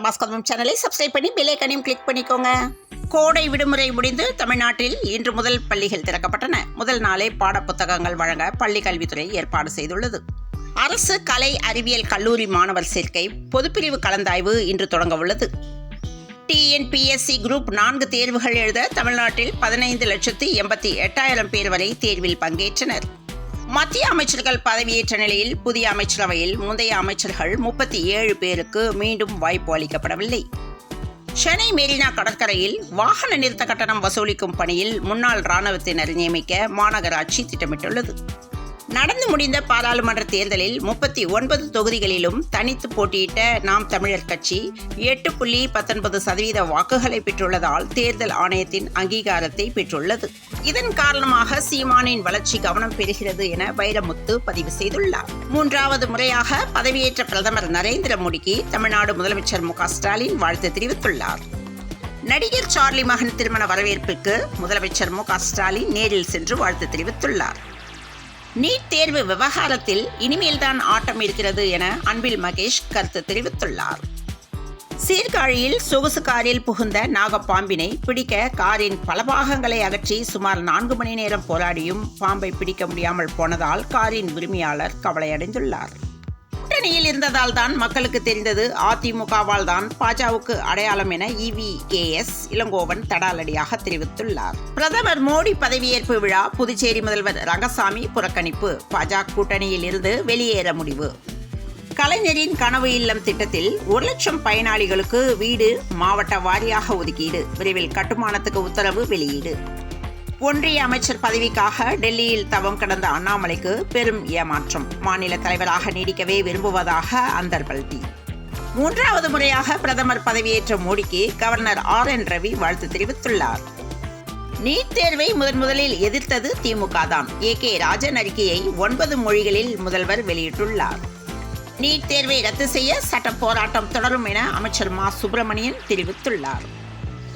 பிரபாஸ் கதவம் சேனலை சப்ஸ்கிரைப் பண்ணி bell ஐகானையும் click பண்ணிக்கோங்க. கோடை விடுமுறை முடிந்து தமிழ்நாட்டில் இன்று முதல் பள்ளிகள் திறக்கப்பட்டன. முதல் நாளே பாடப்புத்தகங்கள் வழங்க பள்ளி கல்வித்துறை ஏற்பாடு செய்துள்ளது. அரசு கலை அறிவியல் கல்லூரி மாணவர் சேர்க்கை பொதுப்பிரிவு கலந்தாய்வு இன்று தொடங்க உள்ளது. TNPSC குரூப் 4 தேர்வுகள் எழுத தமிழ்நாட்டில் 15,88,000 பேர் வரை தேர்வில் பங்கேற்றனர். மத்திய அமைச்சர்கள் பதவியேற்ற நிலையில் புதிய அமைச்சரவையில் முந்தைய அமைச்சர்கள் 37 பேருக்கு மீண்டும் வாய்ப்பு அளிக்கப்படவில்லை. சென்னை மெரினா கடற்கரையில் வாகன நிறுத்த கட்டணம் வசூலிக்கும் பணியில் முன்னாள் இராணுவத்தினர் நியமிக்க மாநகராட்சி திட்டமிட்டுள்ளது. நடந்து முடிந்த பாராளுமன்ற தேர்தலில் 39 தொகுதிகளிலும் தனித்து போட்டியிட்ட நாம் தமிழர் கட்சி 8.19% வாக்குகளை பெற்றுள்ளதால் தேர்தல் ஆணையத்தின் அங்கீகாரத்தை பெற்றுள்ளது. இதன் காரணமாக சீமானின் வளர்ச்சி கவனம் பெறுகிறது என வைரமுத்து பதிவு செய்துள்ளார். 3வது முறையாக பதவியேற்ற பிரதமர் நரேந்திர மோடிக்கு தமிழ்நாடு முதலமைச்சர் மு.க.ஸ்டாலின் வாழ்த்து தெரிவித்துள்ளார். நடிகர் சார்லி மகன் திருமண வரவேற்புக்கு முதலமைச்சர் மு.க.ஸ்டாலின் நேரில் சென்று வாழ்த்து தெரிவித்துள்ளார். நீட் தேர்வு விவகாரத்தில் இனிமேல்தான் ஆட்டம் இருக்கிறது என அன்பில் மகேஷ் கருத்து தெரிவித்துள்ளார். சீர்காழியில் சொகுசு காரில் புகுந்த நாகப்பாம்பினை பிடிக்க காரின் பல பாகங்களை அகற்றி சுமார் 4 மணி நேரம் போராடியும் பாம்பை பிடிக்க முடியாமல் போனதால் காரின் உரிமையாளர் கவலையடைந்துள்ளார். கூட்டணியில் இருந்ததால் தான் மக்களுக்கு தெரிந்தது அதிமுகவால் தான் பாஜகவுக்கு அடையாளம் என EVKS இளங்கோவன் தடாலடியாக தெரிவித்துள்ளார். பிரதமர் மோடி பதவியேற்பு விழா புதுச்சேரி முதல்வர் ரங்கசாமி புறக்கணிப்பு. பாஜக கூட்டணியில் இருந்து வெளியேற முடிவு. கலைஞரின் கனவு இல்லம் திட்டத்தில் 1,00,000 பயனாளிகளுக்கு வீடு மாவட்ட வாரியாக ஒதுக்கீடு. விரைவில் கட்டுமானத்துக்கு உத்தரவு வெளியீடு. ஒன்றிய அமைச்சர் பதவிக்காக டெல்லியில் தவம் கடந்த அண்ணாமலைக்கு பெரும் ஏமாற்றம். மாநில தலைவராக நீடிக்கவே விரும்புவதாக அந்தர்பல்டி. 3வது முறையாக பிரதமர் பதவியேற்ற மோடிக்கு கவர்னர் RN ரவி வாழ்த்து தெரிவித்துள்ளார். நீட் தேர்வை முதலில் எதிர்த்தது திமுக தான். AK ராஜன் அறிக்கையை 9 மொழிகளில் முதல்வர் வெளியிட்டுள்ளார். நீட் தேர்வை ரத்து செய்ய சட்ட போராட்டம் தொடரும் என அமைச்சர் மா சுப்பிரமணியன் தெரிவித்துள்ளார்.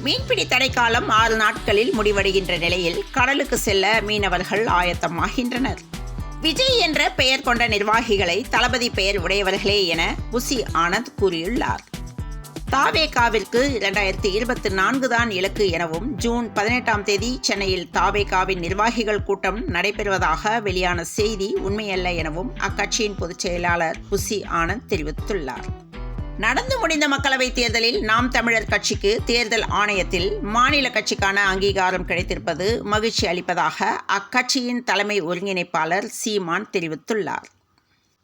மீன்பிடி தடைக்காலம் 6 நாட்களில் முடிவடைகின்ற நிலையில் கடலுக்கு செல்ல மீனவர்கள் ஆயத்தமாகின்றனர். விஜய் என்ற பெயர் கொண்ட நிர்வாகிகளை தளபதி பெயர் உடையவர்களே என புசி ஆனந்த் கூறியுள்ளார். தாவேகாவிற்கு 2024 தான் இலக்கு எனவும் ஜூன் 18ஆம் தேதி சென்னையில் தாவேகாவின் நிர்வாகிகள் கூட்டம் நடைபெறுவதாக வெளியான செய்தி உண்மையல்ல எனவும் அக்கட்சியின் பொதுச் செயலாளர் புசி ஆனந்த் தெரிவித்துள்ளார். நடந்து முடிந்த மக்களவைத் தேர்தலில் நாம் தமிழர் கட்சிக்கு தேர்தல் ஆணையத்தில் மாநில கட்சிக்கான அங்கீகாரம் கிடைத்திருப்பது மகிழ்ச்சி அளிப்பதாக அக்கட்சியின் தலைமை ஒருங்கிணைப்பாளர் சீமான் தெரிவித்துள்ளார்.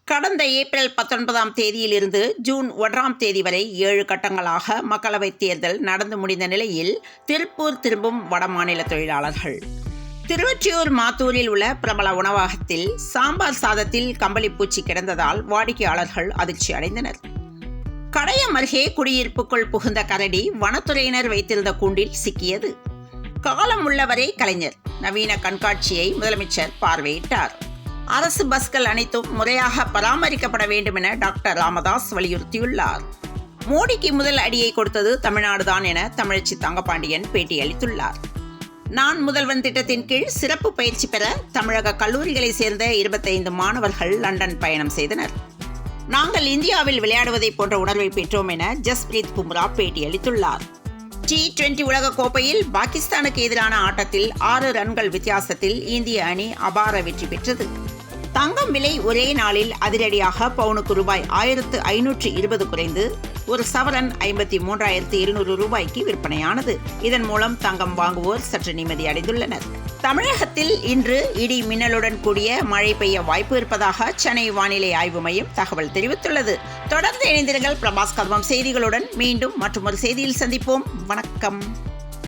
கடந்த ஏப்ரல் 19ஆம் தேதியிலிருந்து ஜூன் 1ஆம் தேதி வரை 7 கட்டங்களாக மக்களவைத் தேர்தல் நடந்து முடிந்த நிலையில் திருப்பூர் திரும்பும் வடமாநில தொழிலாளர்கள். திருவொற்றியூர் மாத்தூரில் உள்ள பிரபல உணவகத்தில் சாம்பார் சாதத்தில் கம்பளிப்பூச்சி கிடந்ததால் வாடிக்கையாளர்கள் அதிர்ச்சி அடைந்தனர். கடையம் அருகே குடியிருப்புக்குள் புகுந்த கரடி வனத்துறையினர் வைத்திருந்த கூண்டில் சிக்கியது. காலம் உள்ளவரே கலைஞர் நவீன கண்காட்சியை முதலமைச்சர் பார்வையிட்டார். அரசு பஸ்கள் அனைத்தும் முறையாக பராமரிக்கப்பட வேண்டும் என டாக்டர் ராமதாஸ் வலியுறுத்தியுள்ளார். மோடிக்கு முதல் அடியை கொடுத்தது தமிழ்நாடுதான் என தமிழச்சி தங்கபாண்டியன் பேட்டியளித்துள்ளார். நான் முதல்வன் திட்டத்தின் கீழ் சிறப்பு பயிற்சி பெற தமிழக கல்லூரிகளை சேர்ந்த 25 மாணவர்கள் லண்டன் பயணம் செய்தனர். நாங்கள் இந்தியாவில் விளையாடுவதை போன்ற உணர்வை பெற்றோம் என ஜஸ்பிரீத் பும்ரா பேட்டியளித்துள்ளார். T20 உலக கோப்பையில் பாகிஸ்தானுக்கு எதிரான ஆட்டத்தில் 6 ரன்கள் வித்தியாசத்தில் இந்திய அணி அபார வெற்றி பெற்றது. தங்கம் விலை ஒரே நாளில் அதிரடியாக பவுனுக்கு ரூபாய் 1,520 குறைந்து ஒரு சவரன் 53,200 ரூபாய்க்கு விற்பனையானது. இதன் மூலம் தங்கம் வாங்குவோர் சற்று நிம்மதி அடைந்துள்ளனர். தமிழகத்தில் இன்று இடி மின்னலுடன் கூடிய மழை பெய்ய வாய்ப்பு இருப்பதாக சென்னை வானிலை ஆய்வு மையம் தகவல் தெரிவித்துள்ளது. தொடர்ந்து இணைந்திருங்கள் பிரபாஸ் கதவம் செய்திகளுடன். மீண்டும் மற்றொரு செய்தியில் சந்திப்போம். வணக்கம்.